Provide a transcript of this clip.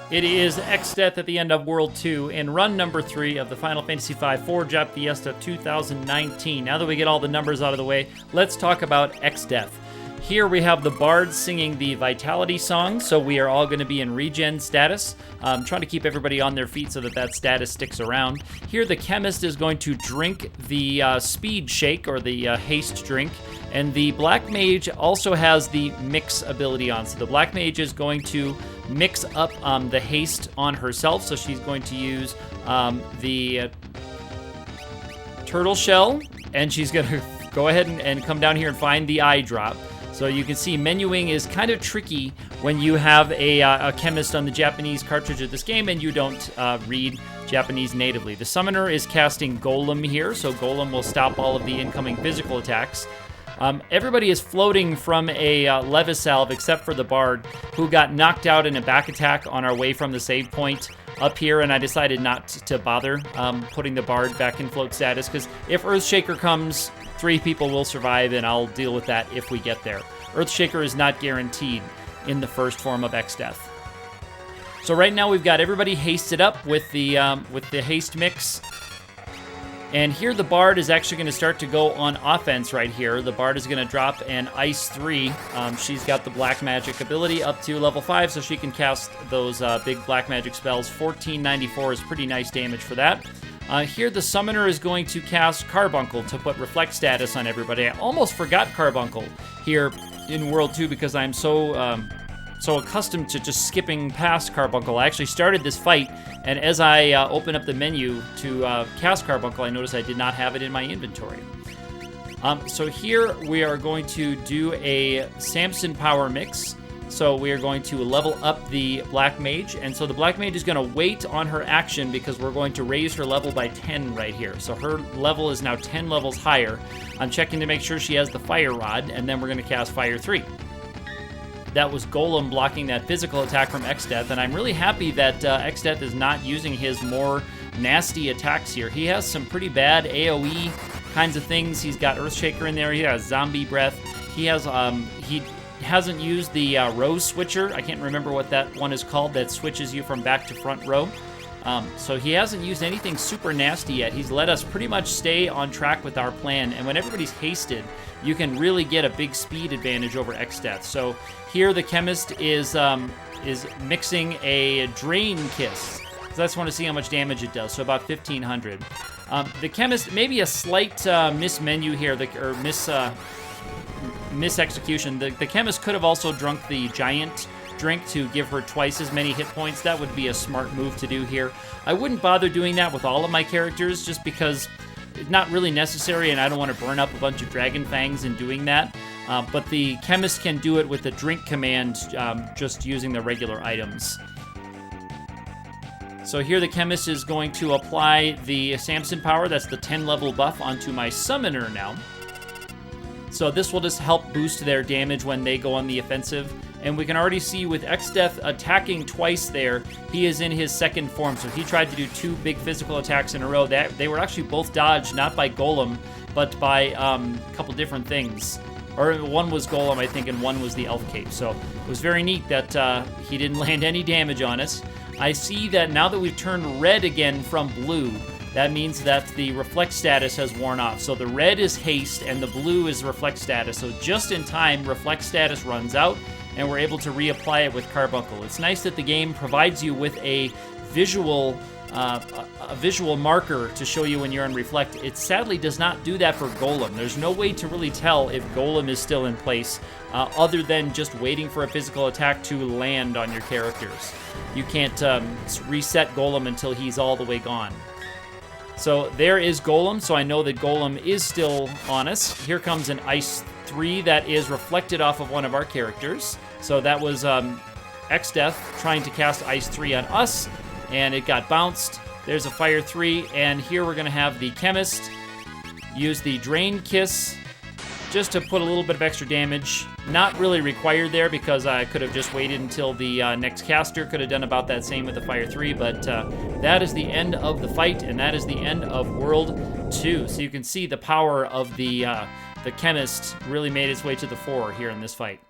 It is Exdeath at the end of World 2 in run number 3 of the Final Fantasy V Forge Up Fiesta 2019. Now that we get all the numbers out of the way, let's talk about Exdeath. Here we have the bards singing the Vitality song, so we are all going to be in regen status. Trying to keep everybody on their feet so that that status sticks around. Here the chemist is going to drink the speed shake, or the haste drink, and the black mage also has the mix ability on. So the black mage is going to mix up the haste on herself, so she's going to use the turtle shell, and she's going to go ahead and come down here and find the eye drop. So you can see menuing is kind of tricky when you have a chemist on the Japanese cartridge of this game and you don't read Japanese natively. The summoner is casting Golem here, so Golem will stop all of the incoming physical attacks. Everybody is floating from a Levisalve except for the Bard, who got knocked out in a back attack on our way from the save point up here, and I decided not to bother putting the Bard back in float status, because if Earthshaker comes, 3 people will survive, and I'll deal with that if we get there. Earthshaker is not guaranteed in the first form of Exdeath. So right now we've got everybody hasted up with the haste mix. And here the Bard is actually going to start to go on offense right here. The Bard is going to drop an Ice 3. She's got the Black Magic ability up to level 5, so she can cast those big Black Magic spells. 1494 is pretty nice damage for that. Here the Summoner is going to cast Carbuncle to put Reflect status on everybody. I almost forgot Carbuncle here in World 2 because I'm so accustomed to just skipping past Carbuncle. I actually started this fight, and as I open up the menu to cast Carbuncle, I noticed I did not have it in my inventory. So here we are going to do a Samson power mix. So we are going to level up the Black Mage, and so the Black Mage is going to wait on her action because we're going to raise her level by 10 right here. So her level is now 10 levels higher. I'm checking to make sure she has the Fire Rod, and then we're going to cast Fire 3. That was Golem blocking that physical attack from Exdeath, and I'm really happy that Exdeath is not using his more nasty attacks here. He has some pretty bad AoE kinds of things. He's got Earthshaker in there. He has Zombie Breath. He hasn't used the row switcher. I can't remember what that one is called that switches you from back to front row. So he hasn't used anything super nasty yet. He's let us pretty much stay on track with our plan, and when everybody's hasted, you can really get a big speed advantage over Exdeath. So here the chemist is mixing a Drain Kiss. So I just want to see how much damage it does, so about 1,500. The chemist, maybe a slight mismenu here, mis-execution. The chemist could have also drunk the giant drink to give her twice as many hit points. That would be a smart move to do here. I wouldn't bother doing that with all of my characters just because it's not really necessary, and I don't want to burn up a bunch of Dragon Fangs in doing that. But the chemist can do it with the drink command, just using the regular items. So here the chemist is going to apply the Samson power, that's the 10 level buff, onto my summoner now. So this will just help boost their damage when they go on the offensive. And we can already see with Exdeath attacking twice there, he is in his second form. So he tried to do 2 big physical attacks in a row. They were actually both dodged, not by Golem, but by a couple different things. Or one was Golem, I think, and one was the Elf Cape. So it was very neat that he didn't land any damage on us. I see that now that we've turned red again from blue, that means that the reflect status has worn off. So the red is haste and the blue is reflect status. So just in time, reflect status runs out and we're able to reapply it with Carbuncle. It's nice that the game provides you with a visual marker to show you when you're on reflect. It sadly does not do that for Golem. There's no way to really tell if Golem is still in place other than just waiting for a physical attack to land on your characters. You can't reset Golem until he's all the way gone. So there is Golem, so I know that Golem is still on us. Here comes an Ice 3 that is reflected off of one of our characters. So that was Exdeath trying to cast Ice 3 on us, and it got bounced. There's a Fire 3, and here we're going to have the chemist use the Drain Kiss just to put a little bit of extra damage. Not really required there because I could have just waited until the next caster could have done about that same with the Fire 3, but that is the end of the fight, and that is the end of World 2. So you can see the power of the chemist really made its way to the fore here in this fight.